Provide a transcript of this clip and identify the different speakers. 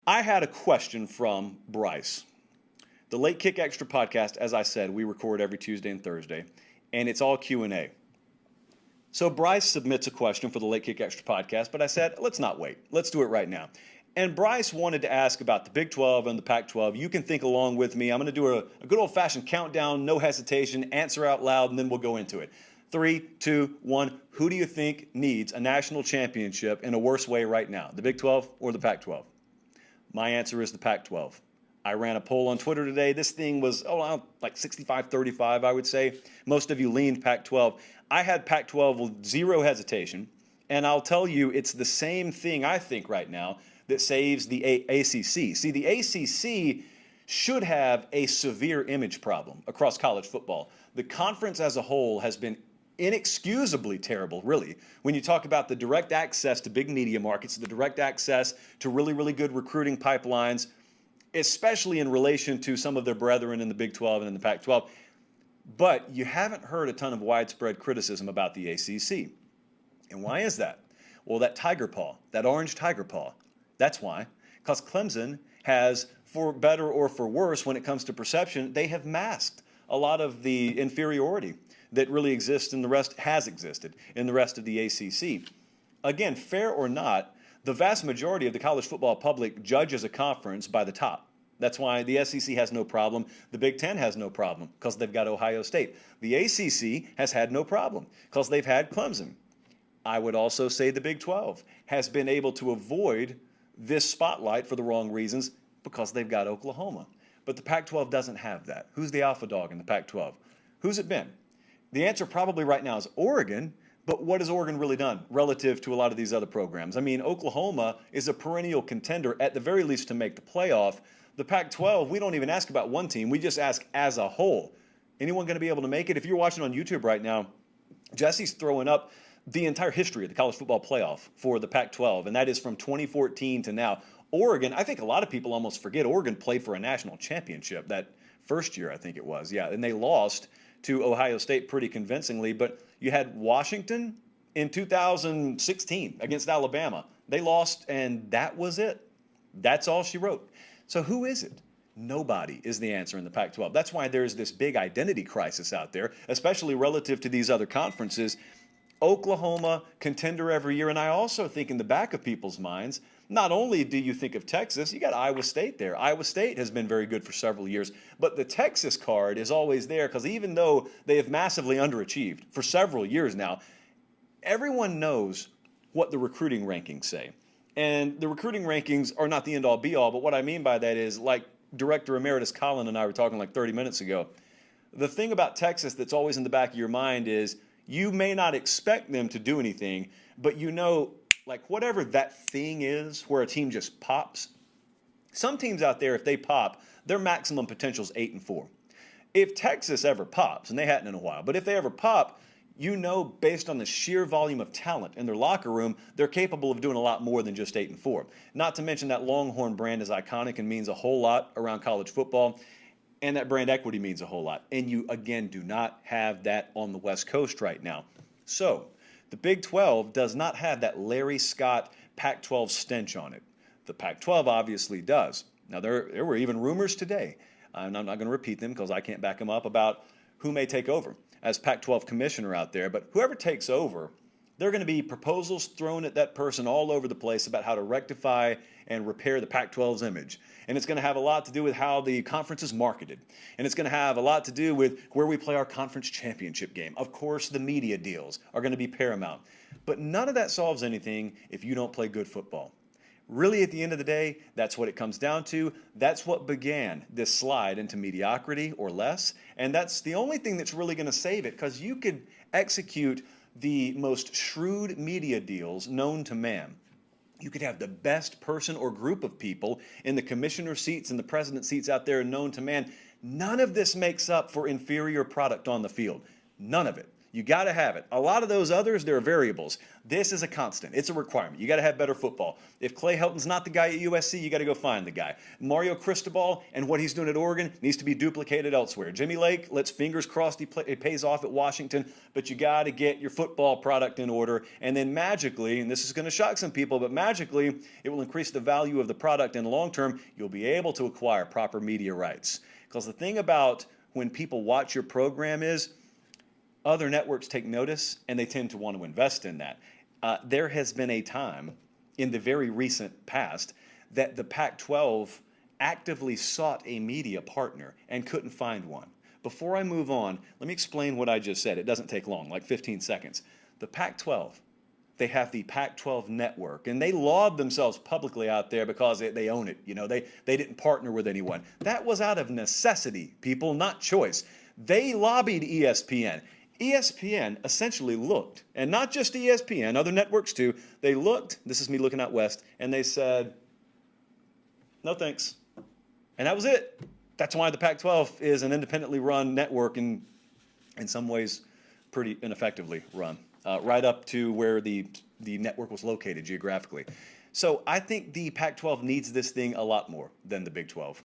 Speaker 1: I had a question from Bryce. The Late Kick Extra podcast, as I said, we record every Tuesday and Thursday, and it's all Q&A. So Bryce submits a question for the Late Kick Extra podcast, but I said, let's not wait. Let's do it right now. And Bryce wanted to ask about the Big 12 and the Pac-12. You can think along with me. I'm going to do a good old-fashioned countdown, no hesitation, answer out loud, and then we'll go into it. 3, 2, 1. Who do you think needs a national championship in a worse way right now, the Big 12 or the Pac-12? My answer is the Pac-12. I ran a poll on Twitter today. This thing was, like 65-35, I would say. Most of you leaned Pac-12. I had Pac-12 with zero hesitation, and I'll tell you it's the same thing, I think, right now that saves the ACC. See, the ACC should have a severe image problem across college football. The conference as a whole has been inexcusably terrible, really, when you talk about the direct access to big media markets, the direct access to really, really good recruiting pipelines, especially in relation to some of their brethren in the Big 12 and in the Pac-12. But you haven't heard a ton of widespread criticism about the ACC. And why is that? Well, that tiger paw, that orange tiger paw, that's why. Because Clemson has, for better or for worse, when it comes to perception, they have masked a lot of the inferiority that really exists and has existed in the rest of the ACC. Again, fair or not, the vast majority of the college football public judges a conference by the top. That's why the SEC has no problem. The Big 10 has no problem because they've got Ohio State. The ACC has had no problem because they've had Clemson. I would also say the Big 12 has been able to avoid this spotlight for the wrong reasons because they've got Oklahoma. But the Pac-12 doesn't have that. Who's the alpha dog in the Pac-12? Who's it been? The answer probably right now is Oregon. But what has Oregon really done relative to a lot of these other programs? I mean, Oklahoma is a perennial contender, at the very least, to make the playoff. The Pac-12, we don't even ask about one team. We just ask as a whole. Anyone going to be able to make it? If you're watching on YouTube right now, Jesse's throwing up the entire history of the college football playoff for the Pac-12, and that is from 2014 to now. Oregon, I think a lot of people almost forget Oregon played for a national championship that first year, I think it was. Yeah, and they lost to Ohio State pretty convincingly, but you had Washington in 2016 against Alabama. They lost, and that was it. That's all she wrote. So who is it? Nobody is the answer in the Pac-12. That's why there's this big identity crisis out there, especially relative to these other conferences. Oklahoma, contender every year, and I also think in the back of people's minds, not only do you think of Texas, you got Iowa State there. Iowa State has been very good for several years, but the Texas card is always there because even though they have massively underachieved for several years now, everyone knows what the recruiting rankings say. And the recruiting rankings are not the end-all, be-all, but what I mean by that is, like Director Emeritus Collin and I were talking like 30 minutes ago, the thing about Texas that's always in the back of your mind is you may not expect them to do anything, but you know, like whatever that thing is where a team just pops, some teams out there, if they pop, their maximum potential is 8-4. If Texas ever pops, and they hadn't in a while, but if they ever pop, you know, based on the sheer volume of talent in their locker room, they're capable of doing a lot more than just 8-4. Not to mention that Longhorn brand is iconic and means a whole lot around college football, and that brand equity means a whole lot. And you, again, do not have that on the West Coast right now. So the Big 12 does not have that Larry Scott Pac-12 stench on it. The Pac-12 obviously does. Now, there were even rumors today, and I'm not going to repeat them because I can't back them up, about who may take over as Pac-12 commissioner out there. But whoever takes over, there are going to be proposals thrown at that person all over the place about how to rectify and repair the Pac-12's image. And it's going to have a lot to do with how the conference is marketed. And it's going to have a lot to do with where we play our conference championship game. Of course, the media deals are going to be paramount. But none of that solves anything if you don't play good football. Really, at the end of the day, that's what it comes down to. That's what began this slide into mediocrity or less. And that's the only thing that's really going to save it, because you could execute the most shrewd media deals known to man. You could have the best person or group of people in the commissioner seats and the president seats out there known to man. None of this makes up for inferior product on the field. None of it. You got to have it. A lot of those others, there are variables. This is a constant. It's a requirement. You got to have better football. If Clay Helton's not the guy at USC, you got to go find the guy. Mario Cristobal and what he's doing at Oregon needs to be duplicated elsewhere. Jimmy Lake, let's fingers crossed it pays off at Washington, but you got to get your football product in order. And then magically, and this is going to shock some people, but magically, it will increase the value of the product in the long term. You'll be able to acquire proper media rights. Because the thing about when people watch your program is, other networks take notice, and they tend to want to invest in that. There has been a time in the very recent past that the Pac-12 actively sought a media partner and couldn't find one. Before I move on, let me explain what I just said. It doesn't take long, like 15 seconds. The Pac-12, they have the Pac-12 network, and they laud themselves publicly out there because they own it. You know, they didn't partner with anyone. That was out of necessity, people, not choice. They lobbied ESPN. ESPN essentially looked, and not just ESPN, other networks too, they looked, this is me looking out west, and they said, no thanks. And that was it. That's why the Pac-12 is an independently run network and in some ways pretty ineffectively run, right up to where the network was located geographically. So I think the Pac-12 needs this thing a lot more than the Big 12.